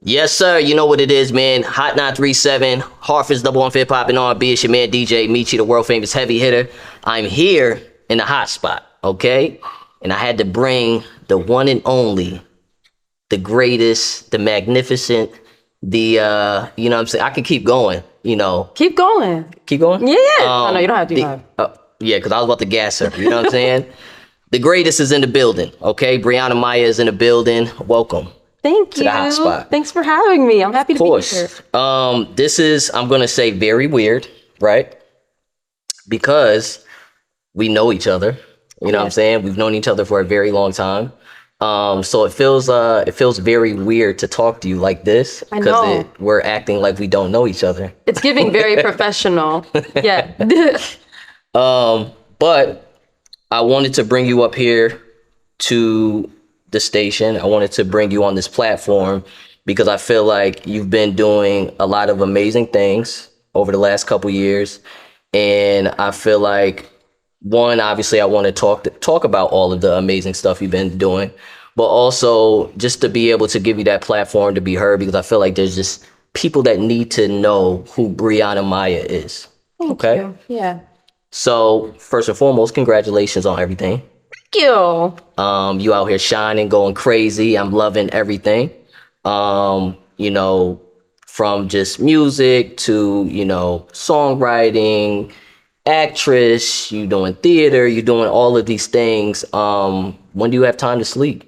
Yes, sir. You know what it is, man. Hot 937, Hartford's number one hip hop and R&B. It's your man DJ Michi, the world famous heavy hitter. I'm here in the hot spot, okay? And I had to bring the one and only, the greatest, the magnificent, the you know what I'm saying? I can keep going, you know. Keep going. Keep going? Yeah. No, you don't have to. Yeah, because I was about to gas her. You know what I'm saying? The greatest is in the building, okay? Briana Maia is in the building. Welcome. Thank you. To the hot spot. Thanks for having me. I'm happy to be here. This is, I'm going to say, very weird, right? Because we know each other. You know what I'm saying? We've known each other for a very long time. So it feels very weird to talk to you like this because we're acting like we don't know each other. It's giving very professional. Yeah. But I wanted to bring you up here to the station. I wanted to bring you on this platform because I feel like you've been doing a lot of amazing things over the last couple years. And I feel like, one, obviously I want to talk about all of the amazing stuff you've been doing, but also just to be able to give you that platform to be heard, because I feel like there's just people that need to know who Briana Maia is. Thank you. Yeah. So first and foremost, congratulations on everything. Thank you. You out here shining, going crazy. I'm loving everything. You know, from just music to, you know, songwriting, actress, you doing theater, you doing all of these things. When do you have time to sleep?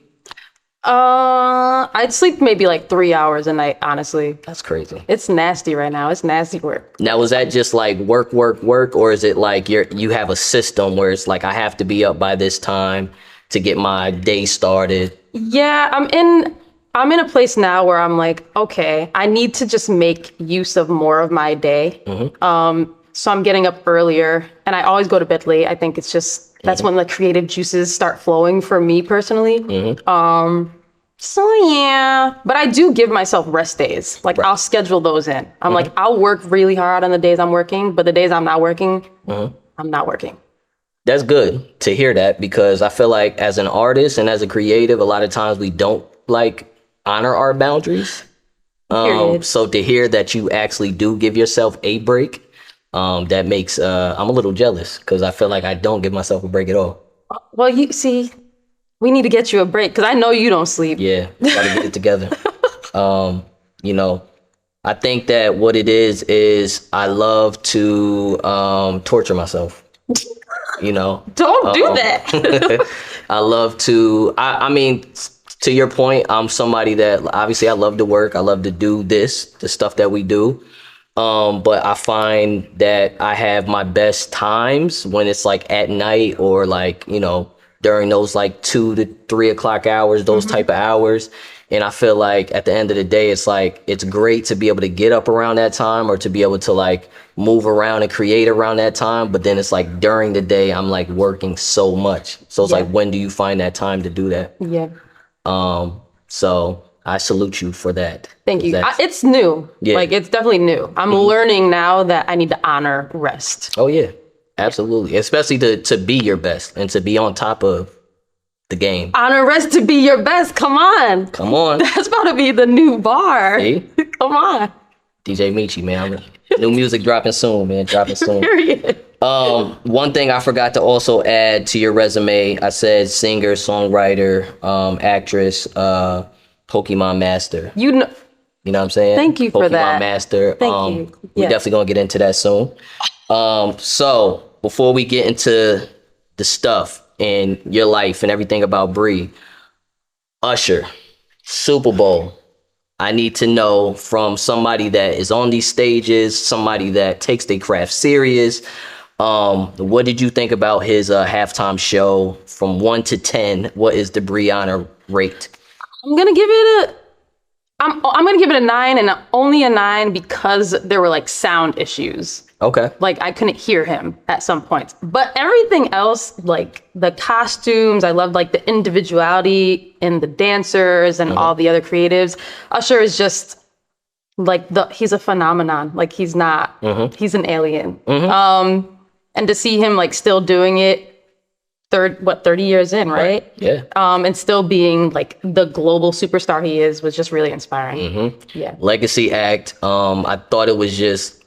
I'd sleep maybe like 3 hours a night, honestly. That's crazy. It's nasty right now. It's nasty work. Now, is that just like work, or is it like you have a system where it's like I have to be up by this time to get my day started? Yeah, I'm in a place now where I'm like, okay, I need to just make use of more of my day. Mm-hmm. So I'm getting up earlier, and I always go to bed late. I think it's just that's when the creative juices start flowing for me personally. Mm-hmm. So yeah, but I do give myself rest days. Like I'll schedule those in. I'm like, I'll work really hard on the days I'm working, but the days I'm not working, I'm not working. That's good to hear that, because I feel like as an artist and as a creative, a lot of times we don't like honor our boundaries. So to hear that you actually do give yourself a break, that makes I'm a little jealous because I feel like I don't give myself a break at all. Well, you see, we need to get you a break because I know you don't sleep. Yeah, gotta get it together. You know, I think that what it is I love to torture myself. You know, don't do that. I love to. I mean, to your point, I'm somebody that obviously I love to work. I love to do the stuff that we do. But I find that I have my best times when it's like at night or like, you know, during those like 2 to 3 o'clock hours, those type of hours. And I feel like at the end of the day, it's like, it's great to be able to get up around that time or to be able to like move around and create around that time. But then it's like during the day, I'm like working so much. So it's like, when do you find that time to do that? Yeah. So I salute you for that. Thank you. It's new. Yeah. Like it's definitely new. I'm learning now that I need to honor rest. Oh yeah, absolutely. Especially to be your best and to be on top of the game. Honor rest to be your best. Come on. Come on. That's about to be the new bar. See? Come on. DJ Michi, man. New music dropping soon, man. Dropping soon. Period. One thing I forgot to also add to your resume, I said singer, songwriter, actress, Pokemon master. You know what I'm saying? Thank you for that. Pokemon master. Thank you. We're definitely gonna get into that soon. So before we get into the stuff in your life and everything about Bree, Usher, Super Bowl. I need to know from somebody that is on these stages, somebody that takes their craft serious. What did you think about his halftime show? From 1 to 10, what is the Briana rate? I'm gonna give it a 9, and only a 9 because there were like sound issues. Okay. Like I couldn't hear him at some points, but everything else, like the costumes, I loved like the individuality in the dancers and all the other creatives. Usher is just like he's a phenomenon. Like he's not, he's an alien. And to see him like still doing it 30 years in, right? Yeah. And still being like the global superstar he is was just really inspiring. Yeah. Legacy act. I thought it was just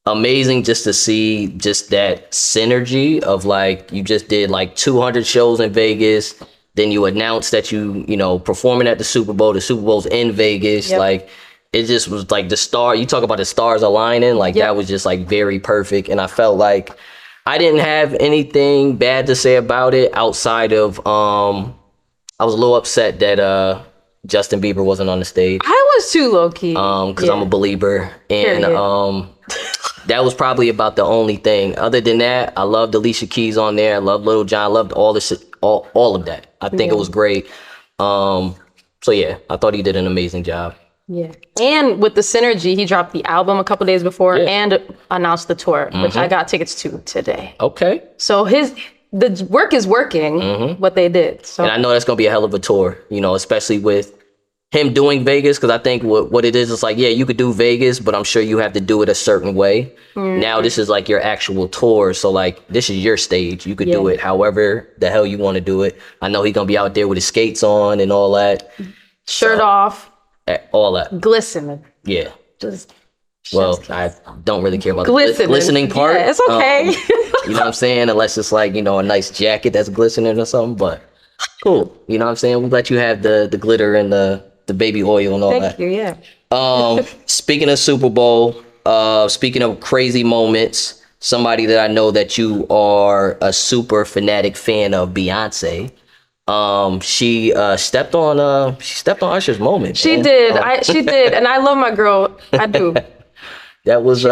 amazing just to see just that synergy of like you just did like 200 shows in Vegas, then you announced that you know performing at the Super Bowl. The Super Bowl's in Vegas. Yep. Like it just was like the star. You talk about the stars aligning. Like Yep. that was just like very perfect, and I felt like I didn't have anything bad to say about it outside of I was a little upset that Justin Bieber wasn't on the stage. I was too low key. Because I'm a believer, and Period. that was probably about the only thing. Other than that, I loved Alicia Keys on there. I loved Lil Jon. I loved all this, all of that. I think it was great. So yeah, I thought he did an amazing job. Yeah. And with the synergy, he dropped the album a couple days before and announced the tour, which I got tickets to today. Okay. So the work is working, what they did. So And I know that's gonna be a hell of a tour, you know, especially with him doing Vegas, because I think what it is like, yeah, you could do Vegas, but I'm sure you have to do it a certain way. Now this is like your actual tour, so like this is your stage. You could do it however the hell you want to do it. I know he's gonna be out there with his skates on and all that, shirt off, all that. glistening. Yeah. Just Well, I don't really care about glistening. the glistening part. Yeah, it's okay. You know what I'm saying? Unless it's like, you know, a nice jacket that's glistening or something, but cool. You know what I'm saying? We'll let you have the glitter and the baby oil and all that. Thank you, yeah. Speaking of Super Bowl, speaking of crazy moments, somebody that I know that you are a super fanatic fan of, Beyonce. She stepped on Usher's moment. She man. did. She did. And I love my girl. I do. That was Do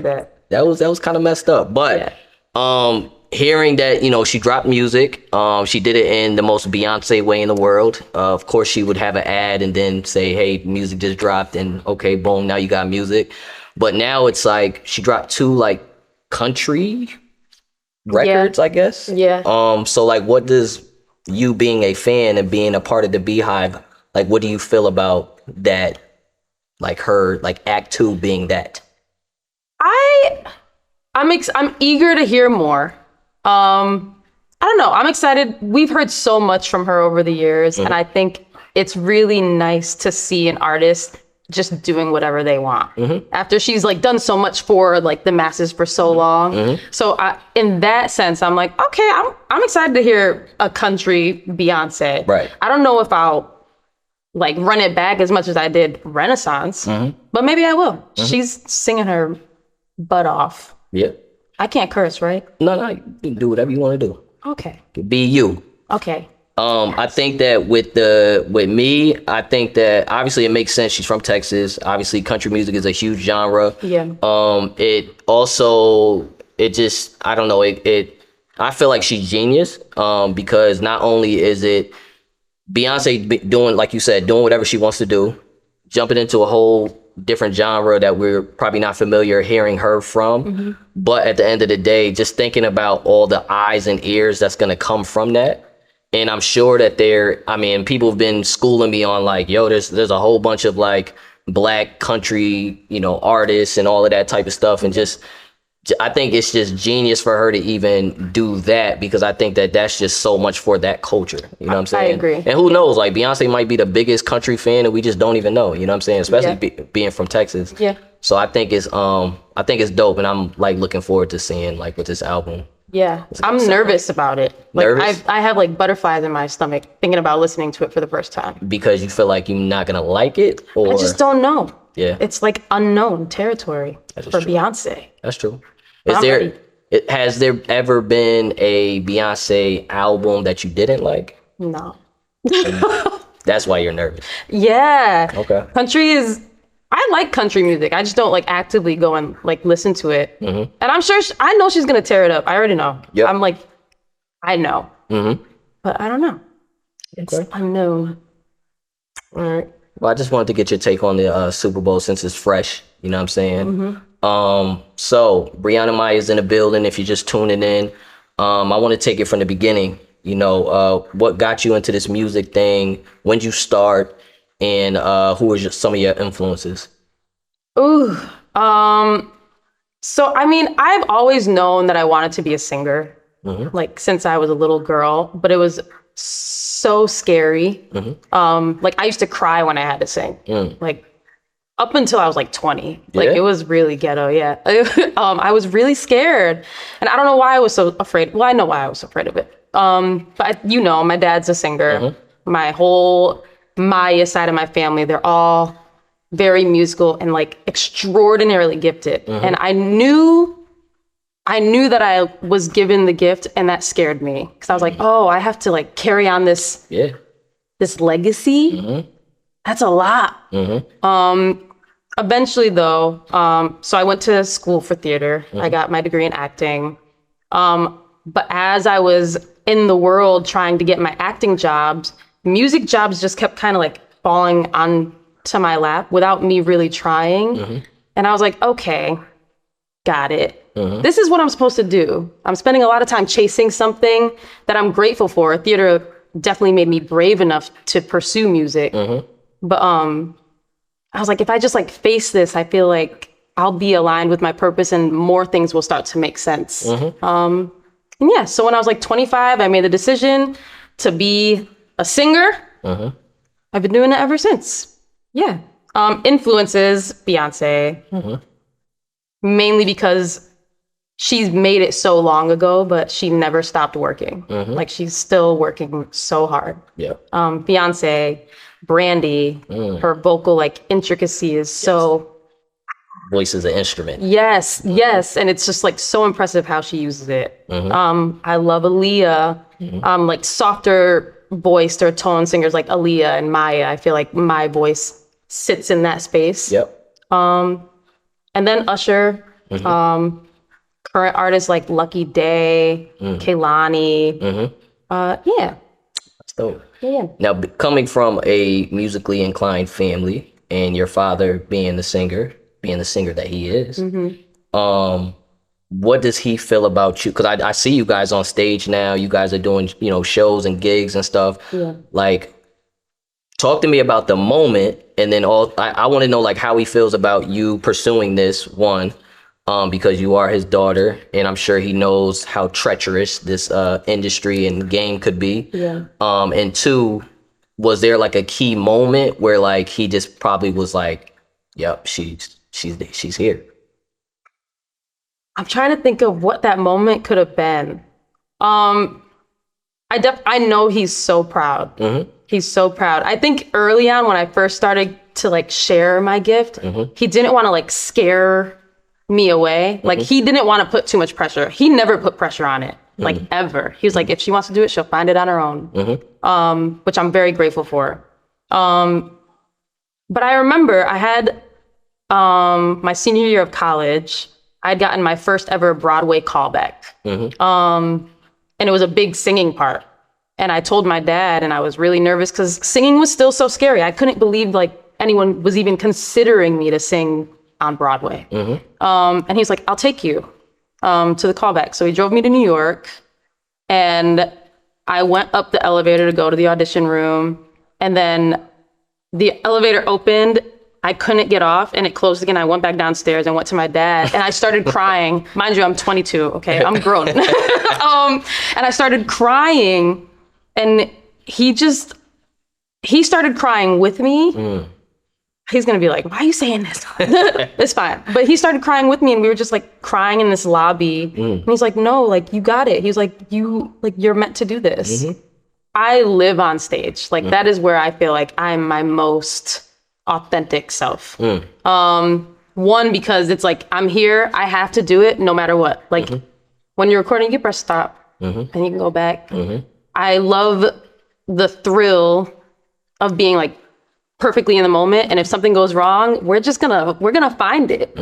that. that was kind of messed up. But hearing that, you know, she dropped music, she did it in the most Beyonce way in the world. Of course, she would have an ad and then say, hey, music just dropped, and okay, boom, now you got music. But now it's like she dropped 2 like country records, I guess. Yeah. So like, what does you being a fan and being a part of the Beehive, like, what do you feel about that? Like her, like Act 2 being that. I'm eager to hear more. I don't know. I'm excited. We've heard so much from her over the years, and I think it's really nice to see an artist just doing whatever they want after she's like done so much for like the masses for so long. So in that sense, I'm like, okay, I'm excited to hear a country Beyonce. Right. I don't know if I'll like run it back as much as I did Renaissance, but maybe I will. She's singing her butt off. Yeah. I can't curse, right? No, you can do whatever you want to do. Okay. Be you. Okay. I think that with me, I think that obviously it makes sense. She's from Texas. Obviously, country music is a huge genre. Yeah. It also, I don't know. I feel like she's genius. Because not only is it Beyonce doing, like you said, doing whatever she wants to do, jumping into a whole different genre that we're probably not familiar hearing her from. But at the end of the day, just thinking about all the eyes and ears that's going to come from that. And I'm sure that people have been schooling me on like, yo, there's a whole bunch of like black country, you know, artists and all of that type of stuff. And I think it's just genius for her to even do that, because I think that that's just so much for that culture. You know what I'm saying? I agree. And who knows, like Beyonce might be the biggest country fan and we just don't even know. You know what I'm saying? Especially being from Texas. Yeah. So I think it's dope, and I'm like looking forward to seeing like with this album. Yeah. I'm nervous about it. Like Nervous? I have like butterflies in my stomach thinking about listening to it for the first time. Because you feel like you're not gonna like it, or I just don't know. Yeah. It's like unknown territory for true. Beyonce. That's true. I'm ready. Has there ever been a Beyonce album that you didn't like? No. That's why you're nervous. Yeah. Okay. I like country music. I just don't like actively go and like listen to it. And I'm sure, I know she's going to tear it up. I already know. Yep. I'm like, I know. But I don't know. It's unknown. All right. Well, I just wanted to get your take on the Super Bowl since it's fresh. You know what I'm saying? So Briana Maia is in the building. If you're just tuning in, I want to take it from the beginning. You know, what got you into this music thing? When did you start? And who were some of your influences? Ooh. So, I mean, I've always known that I wanted to be a singer. like since I was a little girl, but it was so scary. Like I used to cry when I had to sing, like up until I was like 20. Like Yeah? it was really ghetto. Yeah. I was really scared, and I don't know why I was so afraid. Well, I know why I was afraid of it. But my dad's a singer. My whole Maya side of my family, they're all very musical and like extraordinarily gifted. And I knew that I was given the gift, and that scared me because I was like, oh, I have to like carry on this legacy. That's a lot. Eventually though, so I went to school for theater. I got my degree in acting. But as I was in the world trying to get my acting jobs, music jobs just kept kind of like falling onto my lap without me really trying. And I was like, okay, got it. This is what I'm supposed to do. I'm spending a lot of time chasing something that I'm grateful for. Theater definitely made me brave enough to pursue music. But I was like, if I just like face this, I feel like I'll be aligned with my purpose and more things will start to make sense. And yeah, so when I was like 25, I made the decision to be a singer. I've been doing it ever since. Yeah. Influences Beyonce, mainly because she's made it so long ago, but she never stopped working. Like she's still working so hard. Beyonce, Brandy, her vocal like intricacy is so. Voice is an instrument. Yes. And it's just like so impressive how she uses it. I love Aaliyah. Like softer voiced or tone singers like Aaliyah and Maya. I feel like my voice sits in that space. And then Usher. Current artists like Lucky Day, Kehlani. Yeah. That's dope. Now, coming from a musically inclined family and your father being the singer that he is, what does he feel about you? Because I see you guys on stage now. You guys are doing, shows and gigs and stuff. Like, talk to me about the moment, and then I want to know like how he feels about you pursuing this one. Because you are his daughter, and I'm sure he knows how treacherous this industry and game could be. And two, was there like a key moment where like he just probably was like, "Yep, she's here." I'm trying to think of what that moment could have been. I know he's so proud. He's so proud. I think early on when I first started to like share my gift, he didn't want to like scare me away. Like he didn't want to put too much pressure. He never put pressure on it, like ever. He was like, if she wants to do it, she'll find it on her own. Which I'm very grateful for. But I remember I had my senior year of college, I'd gotten my first ever Broadway callback. And it was a big singing part. And I told my dad, and I was really nervous because singing was still so scary. I couldn't believe like anyone was even considering me to sing on Broadway. And he's like, I'll take you to the callback. So he drove me to New York, and I went up the elevator to go to the audition room. And then the elevator opened, I couldn't get off, and it closed again. I went back downstairs and went to my dad, and I started crying. Mind you, I'm 22, okay? I'm grown. And I started crying, and he started crying with me. He's going to be like, why are you saying this? It's fine. But he started crying with me, and we were just like crying in this lobby. And he's like, no, like you got it. He's like, you're meant to do this. I live on stage. Like that is where I feel like I'm my most authentic self. One, because it's like, I'm here. I have to do it no matter what. Like when you're recording, you press stop and you can go back. I love the thrill of being like perfectly in the moment, and if something goes wrong, we're gonna find it.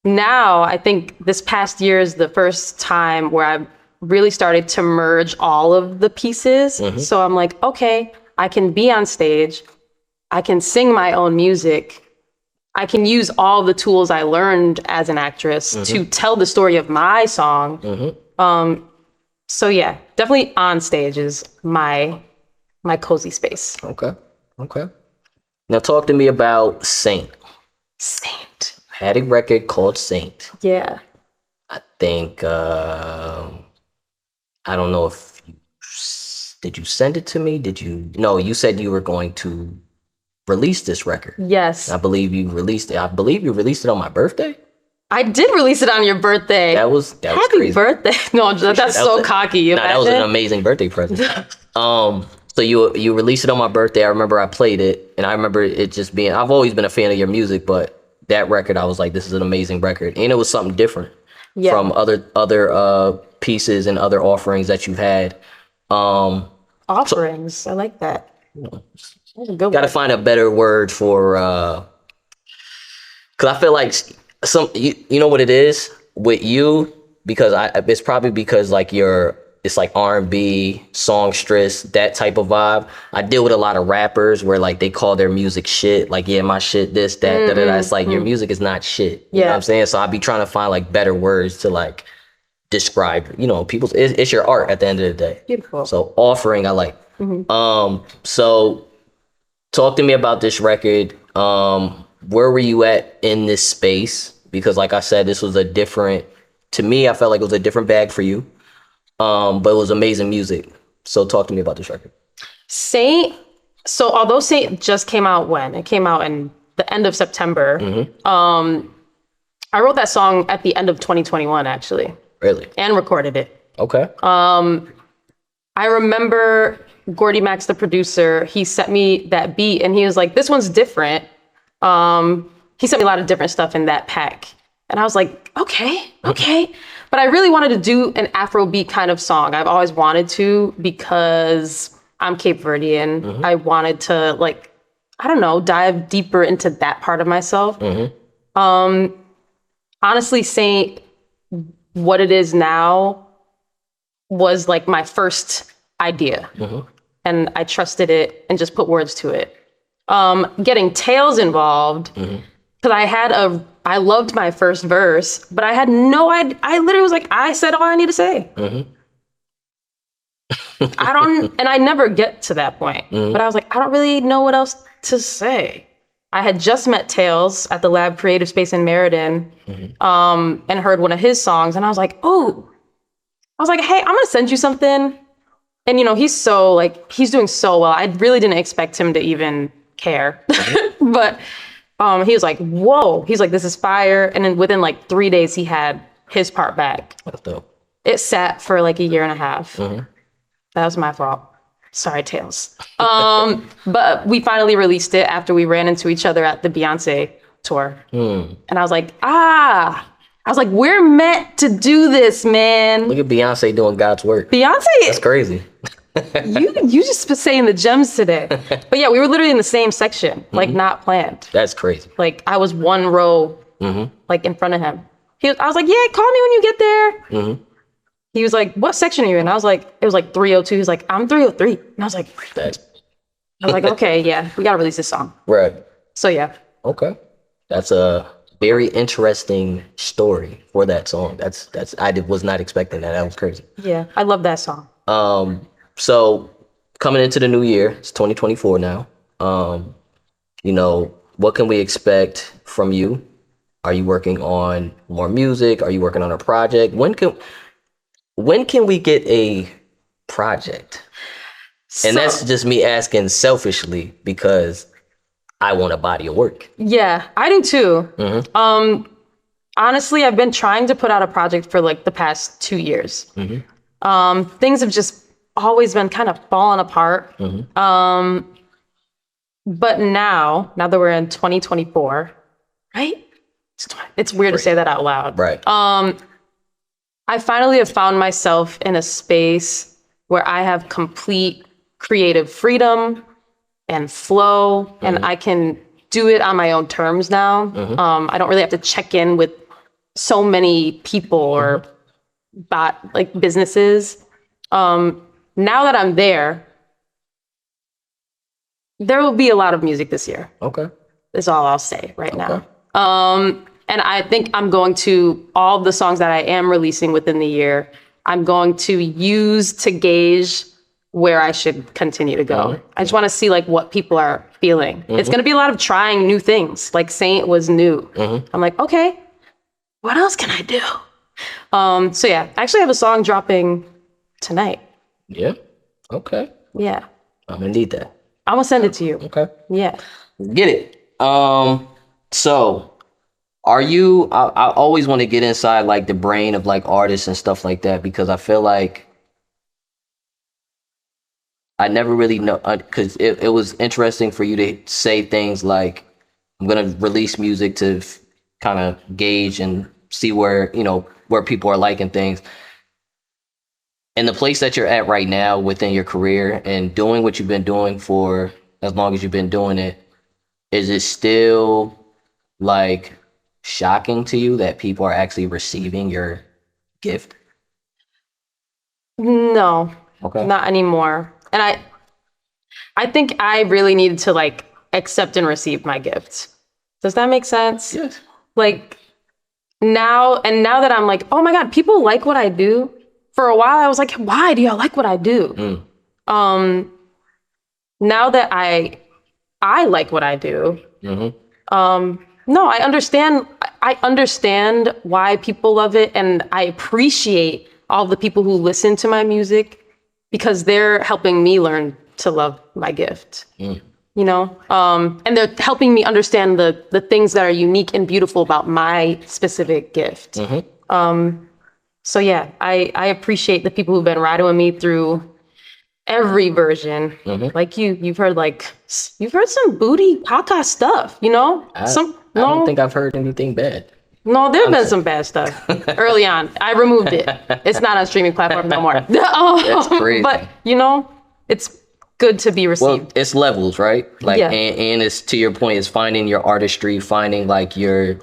Now I think this past year is the first time where I've really started to merge all of the pieces. So I'm like, okay, I can be on stage, I can sing my own music, I can use all the tools I learned as an actress to tell the story of my song. So yeah, definitely on stage is my cozy space. Okay. Now talk to me about Saint. Saint. Had a record called Saint. Yeah. think I don't know if did you send it to me? Did you? No, you said you were going to release this record. Yes. I believe you released it. I believe you released it on my birthday. I did release it on your birthday. That was Happy crazy. birthday. No, that's so cocky. Nah, that was an amazing birthday present. So you released it on my birthday. I remember I played it, and I remember it just being. I've always been a fan of your music, but that record, I was like, this is an amazing record, and it was something different from other pieces and other offerings that you've had. Offerings, I like that. That's a good Got to one. find a better word for, because I feel like you know what it is with you, because it's probably because like it's like R&B, songstress, that type of vibe. I deal with a lot of rappers where like they call their music shit, like, yeah, my shit, this, that, da, da, da. It's like your music is not shit. You know what I'm saying? So I'd be trying to find like better words to like describe, people's, it's your art at the end of the day. Beautiful. So offering, I like. So talk to me about this record. Where were you at in this space? Because like I said, this was to me, I felt like it was a different bag for you. But it was amazing music. So talk to me about this record. So although Saint just came out it came out in the end of September. I wrote that song at the end of 2021, actually. Really? And recorded it. Okay. I remember Gordy Max, the producer, he sent me that beat and he was like, this one's different. He sent me a lot of different stuff in that pack. And I was like, okay. But I really wanted to do an Afrobeat kind of song. I've always wanted to, because I'm Cape Verdean. I wanted to, like, I don't know, dive deeper into that part of myself. Honestly, Saint, what it is now was like my first idea. And I trusted it and just put words to it. Getting Tails involved, because I loved my first verse, but I had no idea. I literally was like, I said all I need to say. And I never get to that point, but I was like, I don't really know what else to say. I had just met Tails at the Lab Creative Space in Meriden, and heard one of his songs, and I was like, hey, I'm gonna send you something. And he's doing so well. I really didn't expect him to even care, but he was like, whoa. He's like, this is fire. And then within like 3 days, he had his part back. That's dope. It sat for like a year and a half. That was my fault. Sorry, Tails. But we finally released it after we ran into each other at the Beyonce tour. And I was like, we're meant to do this, man. Look at Beyonce doing God's work. Beyonce. That's crazy. You just saying the gems today. But yeah, we were literally in the same section, like not planned. That's crazy. Like I was one row, like in front of him. I was like, yeah, call me when you get there. He was like, what section are you in? I was like, it was like 302. He was like, I'm 303. And I was like, okay, yeah, we got to release this song. Right. So yeah. Okay. That's a very interesting story for that song. I was not expecting that. That was crazy. Yeah, I love that song. So coming into the new year, it's 2024 now. What can we expect from you? Are you working on more music? Are you working on a project? When can we get a project? And that's just me asking selfishly because I want a body of work. Yeah, I do too. Honestly, I've been trying to put out a project for like the past 2 years. Things have just always been kind of falling apart. But now that we're in 2024, right? It's weird to say that out loud. Right. I finally have found myself in a space where I have complete creative freedom and flow, and I can do it on my own terms now. I don't really have to check in with so many people or businesses. Now that I'm there will be a lot of music this year. Okay. That's all I'll say right now. And I think I'm going to, all the songs that I am releasing within the year, I'm going to use to gauge where I should continue to go. I just want to see what people are feeling. It's going to be a lot of trying new things. Like Saint was new. I'm like, okay, what else can I do? So yeah, I actually have a song dropping tonight. Yeah. Okay. Yeah. I'm gonna need that. I'm gonna send it to you. Okay. Yeah. Get it. So are you? I always want to get inside like the brain of like artists and stuff like that because I feel like I never really know because it was interesting for you to say things like I'm gonna release music to kind of gauge and see where where people are liking things. And the place that you're at right now within your career and doing what you've been doing for as long as you've been doing it, is it still like shocking to you that people are actually receiving your gift? No, Okay. not anymore. And I think I really needed to like accept and receive my gifts. Does that make sense? Yes. Like now that I'm like, oh my God, people like what I do. For a while I was like, why do y'all like what I do? Now that I like what I do, no, I understand why people love it, and I appreciate all the people who listen to my music because they're helping me learn to love my gift. And they're helping me understand the things that are unique and beautiful about my specific gift. So yeah, I appreciate the people who've been riding with me through every version. Like you've heard some booty podcast stuff, I don't think I've heard anything bad. No, there's been some bad stuff early on. I removed it. It's not on streaming platform no more. That's crazy. But it's good to be received. Well, it's levels, right? Like, Yeah. and it's to your point, it's finding your artistry, finding like your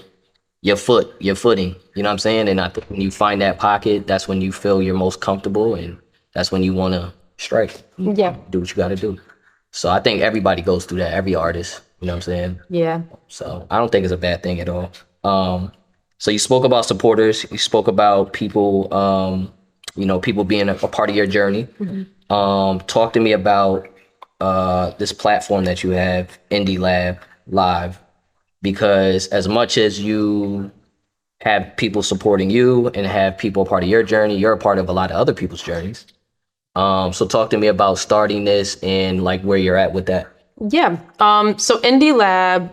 footing. You know what I'm saying? And I think when you find that pocket, that's when you feel you're most comfortable, and that's when you want to strike. Yeah. Do what you got to do. So I think everybody goes through that. Every artist. You know what I'm saying? Yeah. So I don't think it's a bad thing at all. So you spoke about supporters. You spoke about people. People being a part of your journey. Talk to me about this platform that you have, Indie Lab Live, because as much as you have people supporting you and have people a part of your journey, you're a part of a lot of other people's journeys. So talk to me about starting this and like where you're at with that. Yeah. So Indie Lab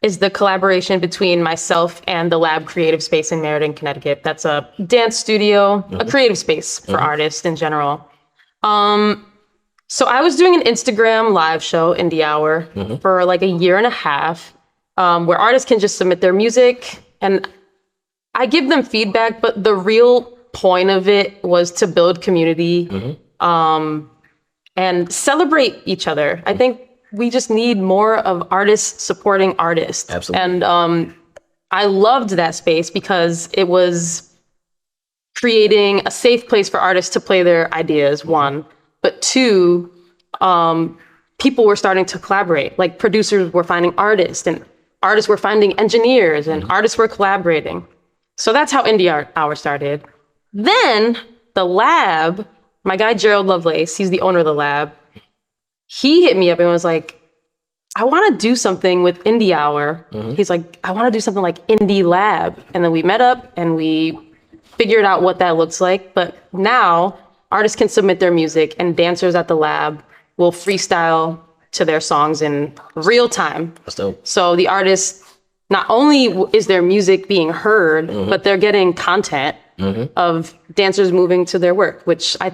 is the collaboration between myself and the Lab Creative Space in Meriden, Connecticut. That's a dance studio, a creative space for artists in general. So I was doing an Instagram live show, Indie Hour, for like a year and a half, where artists can just submit their music and I give them feedback, but the real point of it was to build community, and celebrate each other. I think we just need more of artists supporting artists. Absolutely. And I loved that space because it was creating a safe place for artists to play their ideas, one. But two, people were starting to collaborate. Like producers were finding artists, and artists were finding engineers, and artists were collaborating. So that's how Indie Hour started. Then the lab, my guy Gerald Lovelace, he's the owner of the lab. He hit me up and was like, I want to do something with Indie Hour. He's like, I want to do something like Indie Lab. And then we met up and we figured out what that looks like. But now artists can submit their music and dancers at the lab will freestyle to their songs in real time. That's dope. So the artists, not only is their music being heard, but they're getting content of dancers moving to their work, which I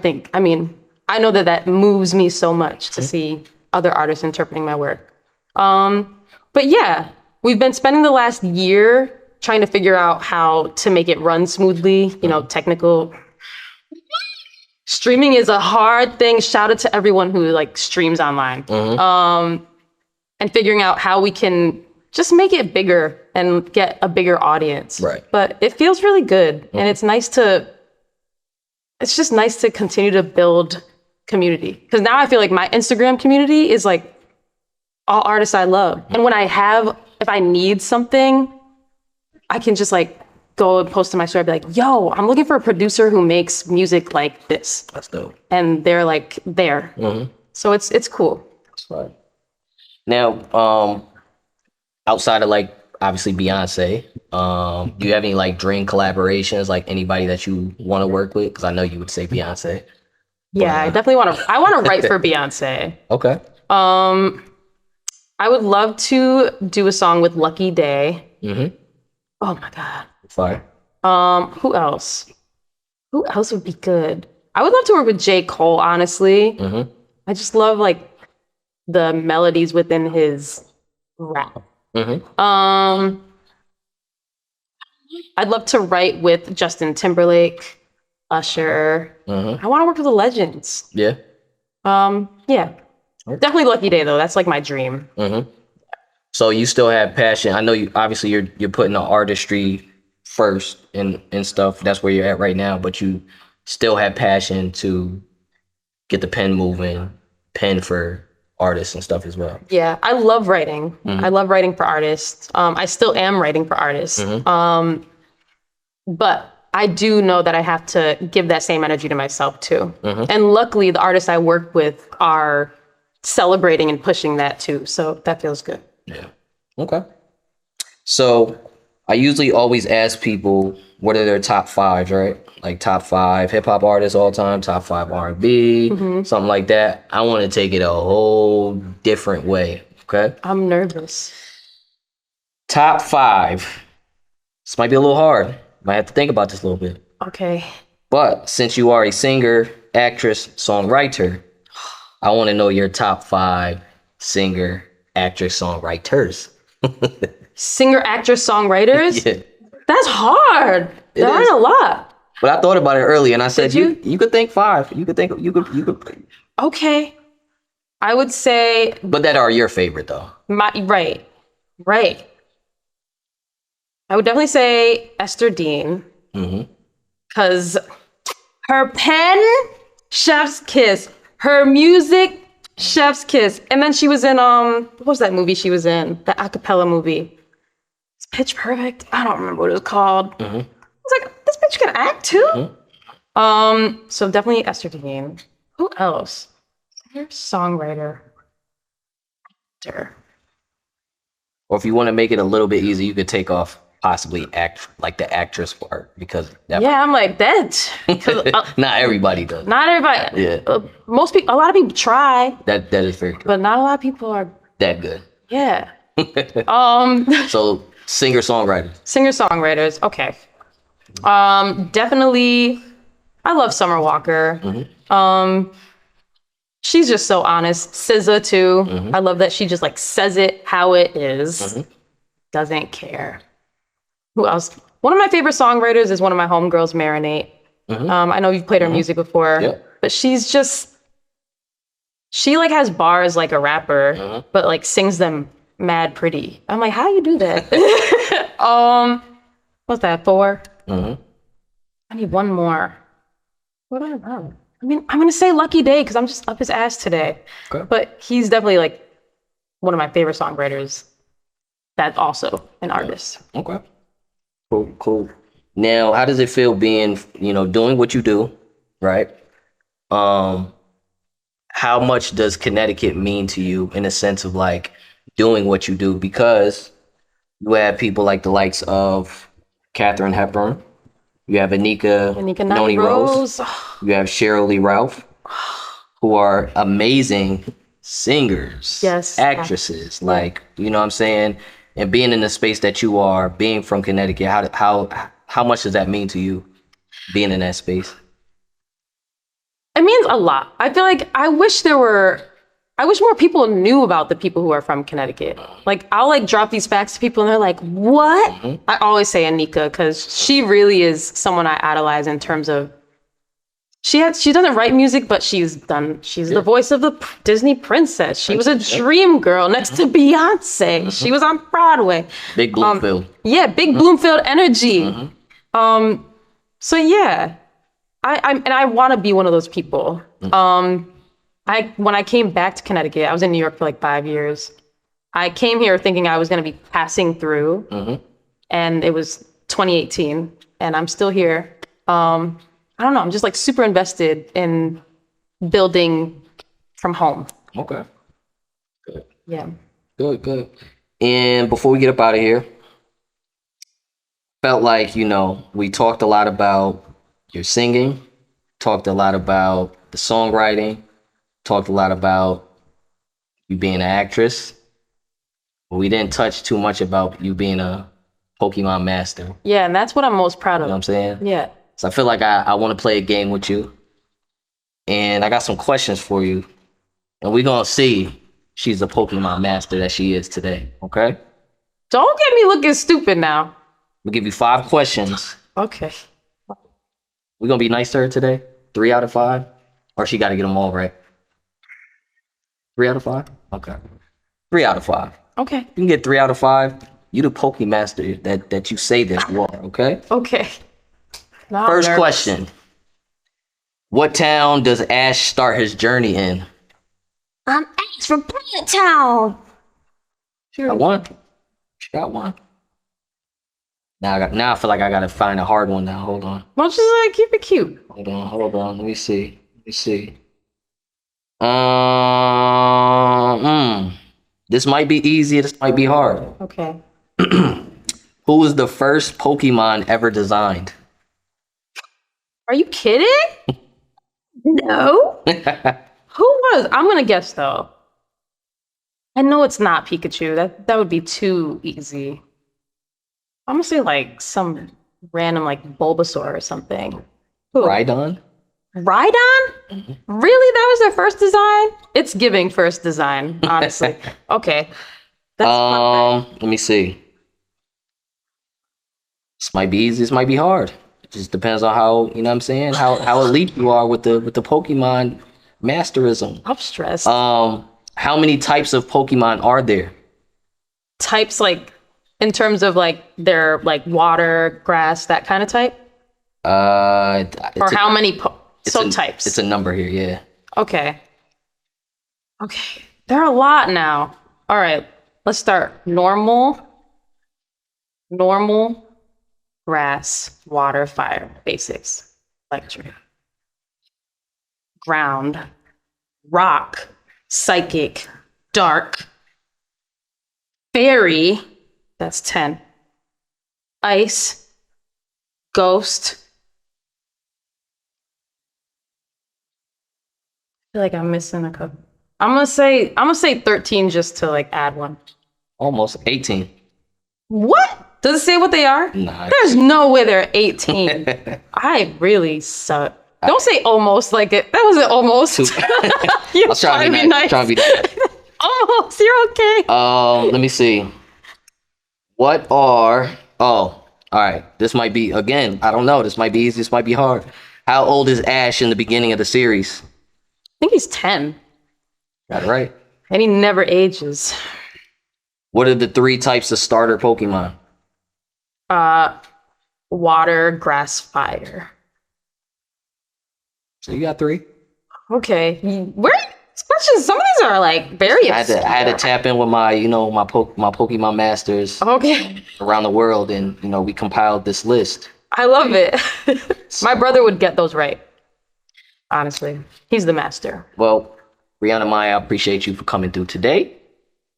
know that moves me so much to see other artists interpreting my work. But yeah, we've been spending the last year trying to figure out how to make it run smoothly, technical. Streaming is a hard thing. Shout out to everyone who like streams online. And figuring out how we can just make it bigger and get a bigger audience. Right. But it feels really good. And it's just nice to continue to build community. Because now I feel like my Instagram community is like all artists I love. And if I need something, I can just like go and post to my story and be like, yo, I'm looking for a producer who makes music like this. That's dope. And they're like there. So it's cool. That's fine. Now, outside of like obviously Beyonce. Do you have any like dream collaborations, like anybody that you want to work with? Because I know you would say Beyonce. Yeah, I definitely want to. I want to write for Beyonce. Okay. I would love to do a song with Lucky Day. Mm-hmm. Oh my god. Fire. Who else? Who else would be good? I would love to work with J. Cole, honestly. Mm-hmm. I just love like the melodies within his rap. Mm-hmm. I'd love to write with Justin Timberlake, Usher. Mm-hmm. I want to work with the legends. Yeah. Yeah. Definitely Lucky Day though. That's like my dream. Mm-hmm. So you still have passion. I know you obviously you're putting the artistry first and stuff. That's where you're at right now, but you still have passion to get the pen moving, pen for artists and stuff as well. Yeah, I love writing. I love writing for artists. I still am writing for artists. But I do know that I have to give that same energy to myself too. And luckily, the artists I work with are celebrating and pushing that too. So that feels good. Yeah. Okay. So I usually always ask people what are their top fives, right? Like top five hip hop artists all time, top five R&B, something like that. I want to take it a whole different way. Okay. I'm nervous. Top five. This might be a little hard. Might have to think about this a little bit. Okay. But since you are a singer, actress, songwriter, I want to know your top five singer, actress, songwriters. Singer, actress, songwriters? Yeah. That's hard. There aren't a lot. But I thought about it earlier and I said, Did you could think five. You could. Okay. I would say But that are your favorite though. right. I would definitely say Esther Dean. Because her pen, chef's kiss. Her music, chef's kiss. And then she was in what was that movie she was in? The a cappella movie. It's Pitch Perfect. I don't remember what it was called. I was like, this bitch can act too. So definitely Esther Dean. Who else? Songwriter. Actor. Or if you want to make it a little bit easier, you could take off possibly act like the actress part because that Yeah, I'm like that. not everybody does. Not everybody. Yeah. Most people. A lot of people try, That is very good. but not a lot of people are. That good. Yeah. So singer songwriter. Singer songwriters. Okay. Definitely. I love Summer Walker. She's just so honest. SZA too. I love that she just like says it how it is. Doesn't care. Who else? One of my favorite songwriters is one of my homegirls, Marinate. I know you've played her music before, Yep. but she's just, she like has bars like a rapper, but like sings them mad pretty. I'm like, how do you do that? What's that, 4? I need one more. What do I know? I mean, I'm gonna say Lucky Day because I'm just up his ass today. Okay. But he's definitely like one of my favorite songwriters. That's also an artist. Okay. Cool. Now, how does it feel being, doing what you do, right? How much does Connecticut mean to you in a sense of like doing what you do? Because you have people like the likes of Katharine Hepburn, you have Anika Noni Rose, you have Cheryl Lee Ralph, who are amazing singers, Yes. actresses, like, you know what I'm saying? And being in the space that you are, being from Connecticut, how much does that mean to you, being in that space? It means a lot. I feel like I wish more people knew about the people who are from Connecticut. Like I'll like drop these facts to people and they're like, what? I always say Anika because she really is someone I idolize in terms of she doesn't write music, but she's the voice of the Disney princess. She was a dream girl next to Beyonce. She was on Broadway. Big Bloomfield. Yeah, big Bloomfield energy. So yeah, I want to be one of those people. When I came back to Connecticut, I was in New York for like 5 years. I came here thinking I was going to be passing through, and it was 2018, and I'm still here. I don't know. I'm just like super invested in building from home. Okay. Good. Yeah. Good. And before we get up out of here, Felt like, we talked a lot about your singing, talked a lot about the songwriting, talked a lot about you being an actress. But we didn't touch too much about you being a Pokemon master. You know Yeah, and that's what I'm most proud of. what I'm saying? Yeah. So I feel like I want to play a game with you. And I got some questions for you. And we're going to see she's the Pokemon master that she is today. Okay? Don't get me looking stupid now. We'll give you 5 questions. Okay. We're going to be nice to her today? 3 out of 5? Or she got to get them all right? 3 out of 5? Okay. 3 out of 5. Okay. You can get 3 out of 5. You the Pokemon master that you say that you are, okay? Okay. Now I'm First nervous. question. What town does Ash start his journey in? I'm Ace from Planet Town. She got one. She got one. Now I feel like I gotta find a hard one now. Hold on. Why don't you like keep it cute? Hold on. Let me see. This might be easy, this might be hard. Okay. Who was the first Pokemon ever designed? Are you kidding? No. Who was? I'm gonna guess though. I know it's not Pikachu. That would be too easy. I'm gonna say like some random like Bulbasaur or something. Who? Rhydon? Rhydon? Really? That was their first design? It's giving first design, honestly. Okay. That's Let me see. This might be easy, this might be hard. It just depends on how, you know what I'm saying, how elite you are with the Pokemon masterism. I'm stressed. How many types of Pokemon are there? Types like in terms of like their like water, grass, that kind of type? Or how many types? It's a number here, yeah. Okay. There are a lot now. All right. Let's start. Normal, grass, water, fire, basics, electric, ground, rock, psychic, dark, fairy, that's 10, ice, ghost. I feel like I'm missing a couple. I'm gonna say 13 just to like add one. Almost 18. What? Does it say what they are? Nah. There's no way they're 18. I really suck. Don't say almost like it. That wasn't almost. You're I was trying to be nice. Almost. You're okay. Let me see. All right. This might be, again, I don't know. This might be easy. This might be hard. How old is Ash in the beginning of the series? I think he's 10. Got it right. And he never ages. What are the 3 types of starter Pokemon? Water, grass, fire. So you got 3. Okay. Where are these questions? Some of these are like very I had to tap in with my Pokemon masters Okay. around the world, and we compiled this list. I love it. My brother would get those right. Honestly. He's the master. Well, Briana Maia, I appreciate you for coming through today.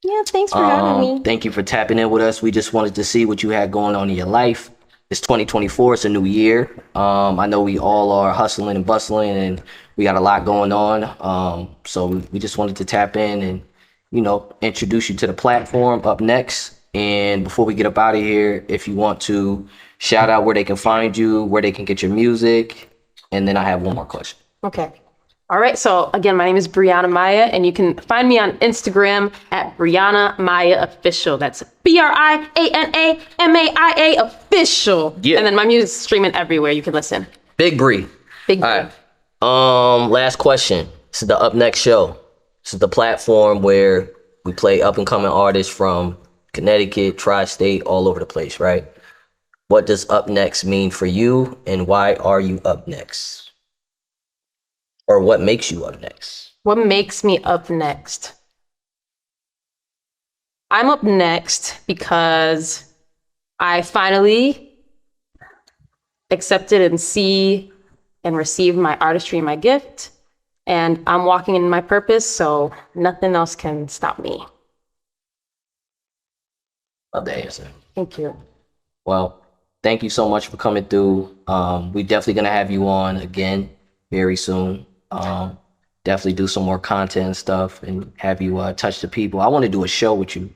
Yeah, thanks for having me. Thank you for tapping in with us. We just wanted to see what you had going on in your life. It's 2024. It's a new year. I know we all are hustling and bustling, and we got a lot going on. So we just wanted to tap in and, introduce you to the platform up next. And before we get up out of here, if you want to shout out where they can find you, where they can get your music. And then I have one more question. Okay. All right. So again, my name is Briana Maia, and you can find me on Instagram at Briana Maia Official. That's BrianaMaia Official. Yeah. And then my music's streaming everywhere. You can listen. Big Bree. Big All Bree. right. Last question. This is the Up Next show. This is the platform where we play up and coming artists from Connecticut, tri-state, all over the place, right? What does Up Next mean for you, and why are you up next? Or what makes you up next? What makes me up next? I'm up next because I finally accepted and see and receive my artistry and my gift. And I'm walking in my purpose, so nothing else can stop me. Love the answer. Thank you. Well, thank you so much for coming through. We definitely gonna have you on again very soon. Definitely do some more content and stuff and have you touch the people. I want to do a show with you.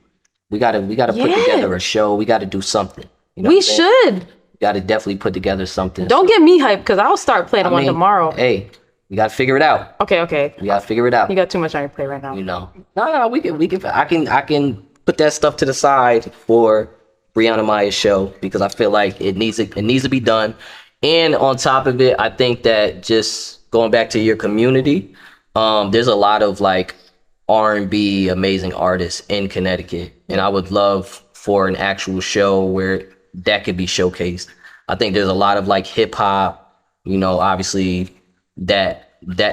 We gotta put together a show. We gotta do something. You know We should. We gotta definitely put together something. Don't get me hyped because I'll start planning one tomorrow. Hey, we gotta figure it out. Okay. We gotta figure it out. You got too much on your plate right now. You know. No, we can I can put that stuff to the side for Briana Maia's show because I feel like it needs to be done. And on top of it, I think that just going back to your community, there's a lot of like R&B amazing artists in Connecticut, and I would love for an actual show where that could be showcased. I think there's a lot of like hip hop, you know, obviously that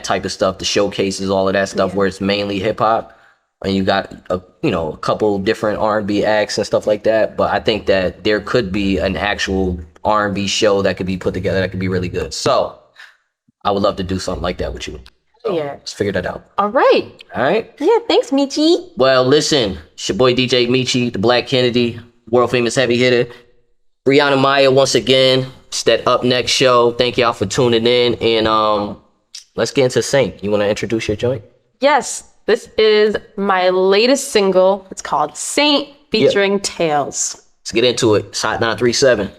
type of stuff, the showcases, all of that stuff where it's mainly hip hop, and you got a couple different R&B acts and stuff like that. But I think that there could be an actual R&B show that could be put together that could be really good. So I would love to do something like that with you. So Yeah. let's figure that out. All right. All right. Yeah, thanks, Michi. Well, listen, it's your boy DJ Michi, the Black Kennedy, world famous heavy hitter. Briana Maia once again. It's that Up Next show. Thank y'all for tuning in, and let's get into Saint. You want to introduce your joint? Yes, this is my latest single. It's called Saint featuring Tails. Let's get into it. It's Hot 937.